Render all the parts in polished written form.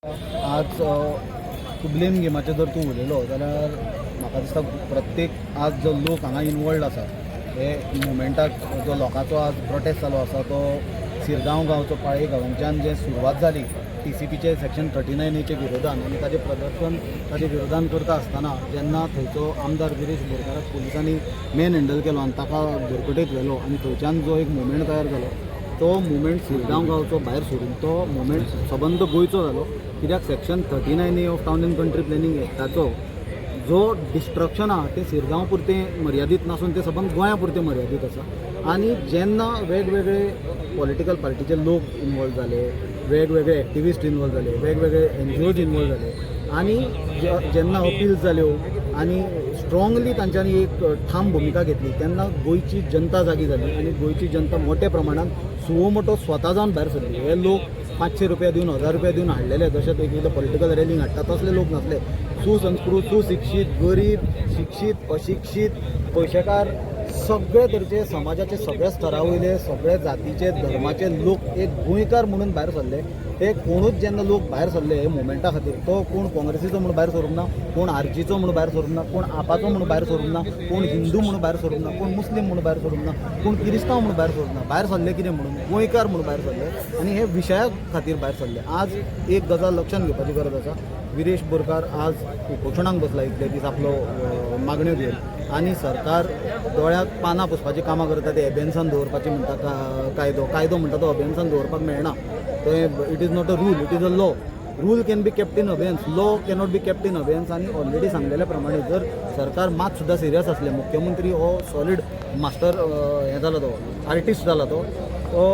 आज ब्लेम गेमाचे जर तूं उलयलो जाल्यार म्हाका दिसता प्रत्येक आज जो लोक हांगा इनवॉल्ड आसा हे मुवमेंटाक जो लोकांचो आज प्रोटेस्ट चालू आसा तो शिरगांव गांवचो पाळी गांवांच्यान जे सुरवात जाली TCPचे सेक्शन 39A विरोधान आनी ताजें प्रदर्शन ताजे विरोधान करता आसतना जेन्ना थंयचो आमदार गिरीश बोरकाराक पुलिसांनी मेन हँडल केलो आनी ताका भरकटेक व्हेलो आनी थंयच्यान जो एक मुवमेंट तयार जालो तो मुवमेंट शिरगांव गांवचो भायर सोडून तो मुवमेंट सबंद गोंयचो जालो कित्याक section 39A of town and country planning एक्टाचो जो डिस्ट्रक्शन आहा तें शिरगांव पुरतें मर्यादीत नासून तें सबंद गोंया पुरतें मर्यादीत आसा आनी जेन्ना वेगवेगळे पॉलिटिकल पार्टीचे लोक इनवॉल्व जाले वेगवेगळे एक्टिविस्ट इनवॉल्व जाले वेगवेगळे NGOज इनवॉल्व जाले आनी जेन्ना अपील्स जाल्यो आनी स्ट्रॉंगली तांच्यांनी एक ठाम भुमिका घेतली तेन्ना गोंयची जनता जागी जाली आनी गोंयची जनता मोठ्या प्रमाणात सुवो मोठो स्वता जावन भायर सरली. हे लोक 500 रुपया दिवन 1000 रुपया दिवन हाडलेले जशें एकदा पॉलिटिकल रॅलींग हाडटा तसले लोक नासले. सुसंस्कृत सुशिक्षीत गरीब शिक्षीत अशिक्षीत पयशेकार सगळे तरेचे समाजाचे सगळ्या स्तरा वयले सगळे जातीचे धर्माचे लोक एक गोंयकार म्हणून भायर सरले. ते कोणूच जेन्ना लोक भायर सरले हे मुवमेंटा खातीर तो कोण काँग्रेसीचो म्हणून भायर सरूंक ना कोण आरचीचो म्हणून भायर सरूंक ना कोण आपाचो म्हणून भायर सरूंक ना कोण हिंदू म्हणून भायर सरूंक ना कोण मुस्लीम म्हणून भायर सरूंक ना कोण क्रिस्तांव म्हणून भायर सरूंक ना भायर सरले कितें म्हणून गोंयकार म्हणून भायर सरले आनी हे विशया खातीर भायर सरले. आज एक गजाल लक्षात घेवपाची गरज आसा. गिरीश बोरकार आज उपोशणाक बसला इतले दीस आपलो मागण्यो घेवन आनी सरकार दोळ्याक पानां पुसपाची कामां करता ते एबेन्सान दवरपाची म्हणटा कायदो म्हणटा तो अभेन्सान दवरपाक मेळना. ते it is not a rule it is a law. Rule can be kept in abeyance law cannot be kept in abeyance. आनी ऑलरेडी सांगलेल्या प्रमाणे जर सरकार मात सुद्दां सिरियस आसले मुख्यमंत्री हो सॉलीड मास्टर हे जाला तो आर्टिस्ट जाला तो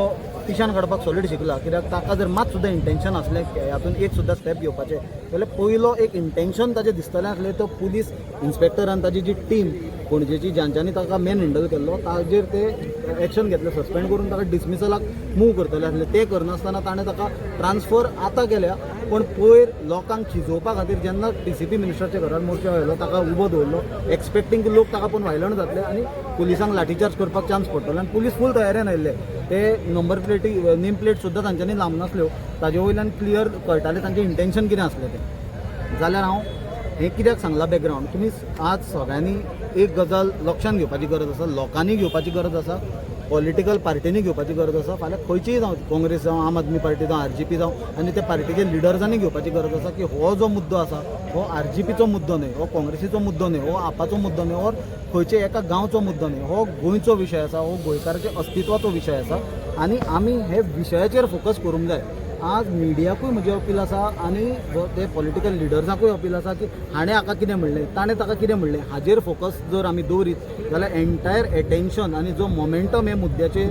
पिशान काडपाक सॉलीड शिकला कित्याक ताका जर मात सुद्दां इंटेन्शन आसलें हातून एक सुद्दां स्टेप घेवपाचें जाल्यार पयलो एक इंटेन्शन ताजें दिसतलें आसलें तो पुलीस इन्स्पेक्टरान ताजी जी टीम पणजेची ज्यांच्यांनी ताका मेन हँडल केल्लो ताजेर ते एक्शन घेतलें सस्पेंड करून ताका डिसमिसलाक मूव करतले आसले. ते करनासतना ताणें ताका ट्रान्सफर आतां केल्या पण पयर लोकांक खिजोवपा खातीर जेन्ना TCP मिनिस्टराच्या घरार मोर्चा व्हेलो ताका उबो दवरलो एक्सपेक्टींग की लोक ताका पळोवन व्हायलंट जातले आनी पुलिसांक लाठीचार्ज करपाक चान्स पडटलो आनी पुलीस फूल तयारेन आयिल्ले. ते नंबर प्लेटी नेम प्लेट सुद्दां तांच्यांनी लावंक नासल्यो ताजे वयल्यान क्लियर कळटालें तांचें इंटेन्शन कितें आसलें तें. जाल्यार हांव हें कित्याक सांगलां बॅकग्रावंड तुमी आज सगळ्यांनी एक गजाल लक्षांत घेवपाची गरज आसा लोकांनी घेवपाची गरज आसा पॉलिटिकल पार्टीनी घेवपाची गरज आसा. फाल्यां खंयचीय जावं काँग्रेस जावं आम आदमी पार्टी जावं RGP जावं आनी त्या पार्टीचे लिडर्सांनी घेवपाची गरज आसा की हो जो मुद्दो आसा हो RGPचो मुद्दो न्हय हो काँग्रेसीचो मुद्दो न्हय हो आपाचो मुद्दो न्हय और खंयचे एका गांवचो मुद्दो न्हय हो गोंयचो विशय आसा हो गोंयकाराच्या अस्तित्वाचो विशय आसा आनी आमी हे विशयाचेर फोकस करूंक जाय. आज मिडियाकूय म्हजें अपील आसा आनी ते पॉलिटिकल लिडर्सांकूय अपील आसा की हाणें हाका कितें म्हणलें ताणें ताका कितें म्हणलें हाजेर फोकस जर आमी दवरीत जाल्यार एन्टायर एटेन्शन आनी जो मोमेंटम हे मुद्द्याचे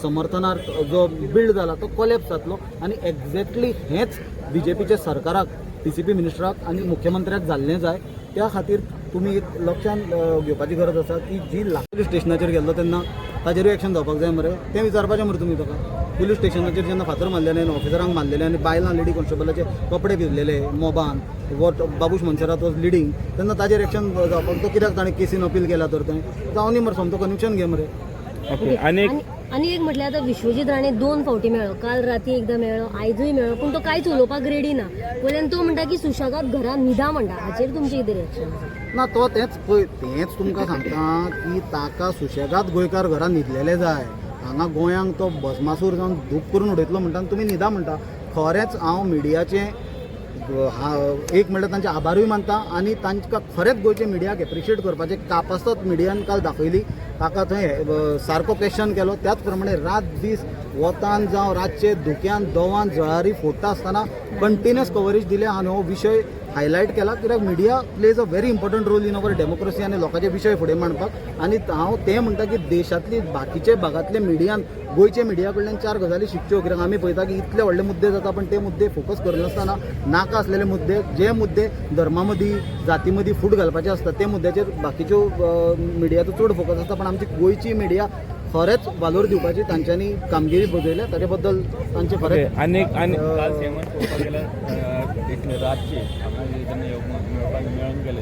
समर्थनार्थ जो बिल्ड जाला तो कोलॅप्स जातलो आनी एक्झॅक्टली हेच BJPच्या सरकाराक TCP मिनिस्टराक आनी मुख्यमंत्र्याक जाल्लें जाय. त्या खातीर तुमी एक लक्षांत घेवपाची गरज आसा की जी पुलीस स्टेशनाचेर गेल्लो तेन्ना ताजेरूय एक्शन जावपाक जाय मरे तें विचारपाचें मरे तुमी ताका. पुलीस स्टेशनाचेर जेन्ना फातर मारलेले आनी ऑफिसरांक मारलेले आनी बायलां लेडी कॉन्स्टेबलाचे कपडे भिजलेले मोबान वॉट बाबूश मनसरात वॉज लिडींग तेन्ना ताजेर एक्शन जावपाक तो कित्याक ताणें केसीन अपील केला तर तें जावं न्ही मरे समतो कनेक्शन घे मरे. आणि एक म्हटल्यार आतां विश्वजीत राणे 2 फावटी मेळ्ळो काल राती एकदां मेळ्ळो आयजूय मेळ्ळो पूण तो कांयच उलोवपाक रेडी ना. वयल्यान तो म्हणटा की सुशेगाद घरान न्हिदा म्हणटा हाचेर तुमचें कितें रिएक्शन ना. तो तेंच तुमकां सांगता की ताका सुशेगाद गोंयकार घरान न्हिदलेले जाय. हांगा गोंयांक तो भस्मासूर जावन धूप करून उडयतलो म्हणटा आनी तुमी न्हिदा म्हणटा. खरेंच हांव मिडियाचें एक म्हणल्यार तांचे आभारूय मानता आनी तांकां खरेंच गोंयचे मिडियाक एप्रिशिएट करपाचें कापासत मिडियान काल दाखयली ताका थंय सारको क्वेश्चन केलो त्याच प्रमाणे रात दीस वतान जावं रातचे धुक्यान दोवान जळारी फोडटा आसतना कंटिन्युअस कवरेज दिलें आनी हो विशय हायलायट केला कित्याक media plays a very important role in our democracy आनी लोकांचे विशय फुडें मांडपाक. आनी हांव तें म्हणटा की देशांतली बाकीचे भागांतले मिडियान गोंयचे मिडिया कडल्यान 4 गजाली शिकच्यो कित्याक आमी पळयता की इतले व्हडले मुद्दे जाता पण ते मुद्दे फोकस करनासतना नाका आसलेले मुद्दे जे मुद्दे धर्मा मदीं जाती मदीं फूट घालपाचे आसता ते मुद्द्याचेर बाकीच्यो मिडियाचो चड फोकस आसता. पण आमची गोंयची मिडिया खरेंच वालोर दिवपाची तांच्यांनी कामगिरी बजयल्या ताचे बद्दल तांचे खरेंच रातचे मेळून गेले